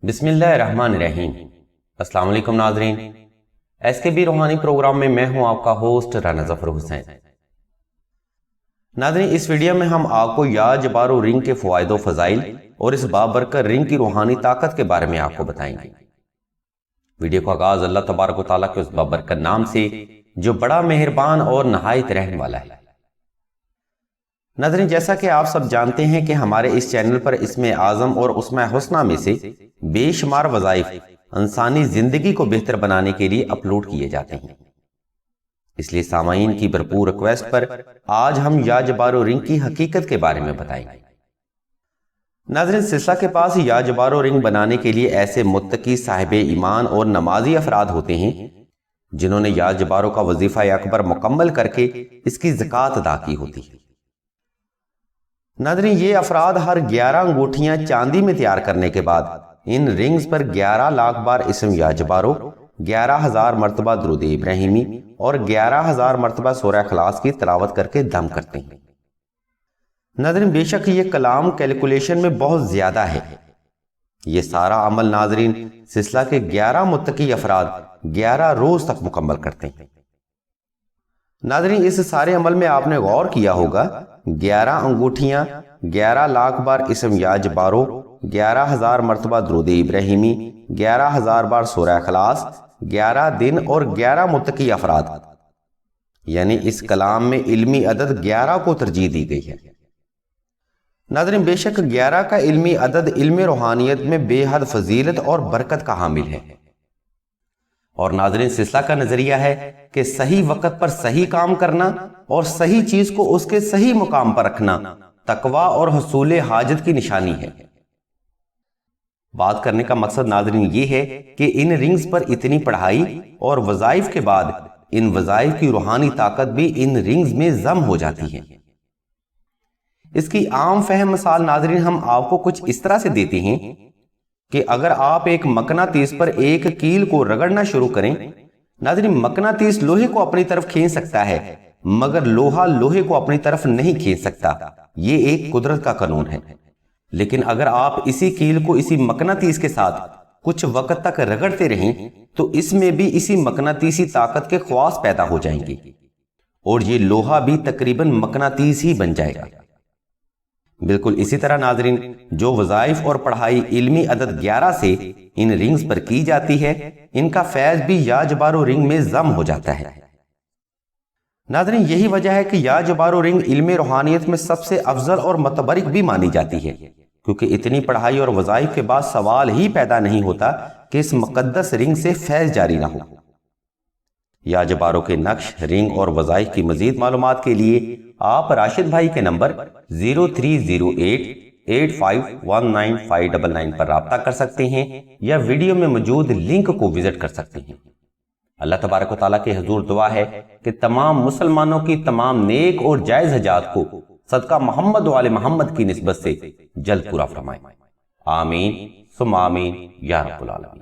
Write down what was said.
بسم اللہ الرحمن الرحیم۔ السلام علیکم ناظرین، ایس کے بی روحانی پروگرام میں میں ہوں آپ کا ہوسٹ رانا ظفر حسین۔ ناظرین، اس ویڈیو میں ہم آپ کو یا جبارو رنگ کے فوائد و فضائل اور اس بابرکت رنگ کی روحانی طاقت کے بارے میں آپ کو بتائیں گے۔ ویڈیو کو آغاز اللہ تبارک و تعالیٰ کے اس بابرکت نام سے جو بڑا مہربان اور نہایت رحم والا ہے۔ ناظرین، جیسا کہ آپ سب جانتے ہیں کہ ہمارے اس چینل پر اسم اعظم اور اسماء حسنہ میں سے بے شمار وظائف انسانی زندگی کو بہتر بنانے کے لیے اپلوڈ کیے جاتے ہیں، اس لیے سامعین کی بھرپور ریکویسٹ پر آج ہم یا جبارو رنگ کی حقیقت کے بارے میں بتائیں گے۔ ناظرین، سلسلہ کے پاس یا جبارو رنگ بنانے کے لیے ایسے متقی، صاحب ایمان اور نمازی افراد ہوتے ہیں جنہوں نے یا جبارو کا وظیفہ اکبر مکمل کر کے اس کی زکوٰۃ ادا کی ہوتی ہے۔ ناظرین، یہ افراد ہر 11 انگوٹھیاں چاندی میں تیار کرنے کے بعد ان رنگز پر 11 لاکھ بار اسم یا جبارو، 11,000 مرتبہ درود ابراہیمی اور 11,000 مرتبہ سورہ اخلاص کی تلاوت کر کے دم کرتے ہیں۔ ناظرین، بے شک یہ کلام کیلکولیشن میں بہت زیادہ ہے۔ یہ سارا عمل ناظرین سلسلہ کے 11 متقی افراد 11 روز تک مکمل کرتے ہیں۔ ناظرین، اس سارے عمل میں آپ نے غور کیا ہوگا 11 انگوٹھیاں، 11 لاکھ بار اسم یا جبارو، 11,000 مرتبہ درود ابراہیمی، 11,000 بار سورہ اخلاص، 11 دن اور 11 متقی افراد، یعنی اس کلام میں علمی عدد 11 کو ترجیح دی گئی ہے۔ ناظرین، بے شک 11 کا علمی عدد علم روحانیت میں بے حد فضیلت اور برکت کا حامل ہے۔ اور ناظرین، سلسلہ کا نظریہ ہے کہ صحیح وقت پر صحیح کام کرنا اور صحیح چیز کو اس کے صحیح مقام پر رکھنا تقوی اور حصول حاجت کی نشانی ہے۔ بات کرنے کا مقصد ناظرین یہ ہے کہ ان رنگز پر اتنی پڑھائی اور وظائف کے بعد ان وظائف کی روحانی طاقت بھی ان رنگز میں ضم ہو جاتی ہے۔ اس کی عام فہم مثال ناظرین ہم آپ کو کچھ اس طرح سے دیتے ہیں کہ اگر آپ ایک مقناطیس پر ایک کیل کو رگڑنا شروع کریں، ناظرین مقناطیس لوہے کو اپنی طرف کھینچ سکتا ہے مگر لوہا لوہے کو اپنی طرف نہیں کھینچ سکتا، یہ ایک قدرت کا قانون ہے۔ لیکن اگر آپ اسی کیل کو اسی مقناطیس کے ساتھ کچھ وقت تک رگڑتے رہیں تو اس میں بھی اسی مقناطیسی طاقت کے خواص پیدا ہو جائیں گے اور یہ لوہا بھی تقریباً مقناطیس ہی بن جائے گا۔ بالکل اسی طرح ناظرین جو وظائف اور پڑھائی علمی عدد 11 سے ان رنگز پر کی جاتی ہے، ان کا فیض بھی یا جبارو رنگ میں ضم ہو جاتا ہے۔ ناظرین، یہی وجہ ہے کہ یا جبارو رنگ علم روحانیت میں سب سے افضل اور متبرک بھی مانی جاتی ہے، کیونکہ اتنی پڑھائی اور وظائف کے بعد سوال ہی پیدا نہیں ہوتا کہ اس مقدس رنگ سے فیض جاری نہ ہو۔ یا جبارو کے نقش، رنگ اور وظائف کی مزید معلومات کے لیے آپ راشد بھائی کے نمبر 0308851959 پر رابطہ کر سکتے ہیں یا ویڈیو میں موجود لنک کو وزٹ کر سکتے ہیں۔ اللہ تبارک و تعالیٰ کے حضور دعا ہے کہ تمام مسلمانوں کی تمام نیک اور جائز حاجات کو صدقہ محمد و آل محمد کی نسبت سے جلد پورا فرمائے۔ آمین ثم آمین یا رب العالمین۔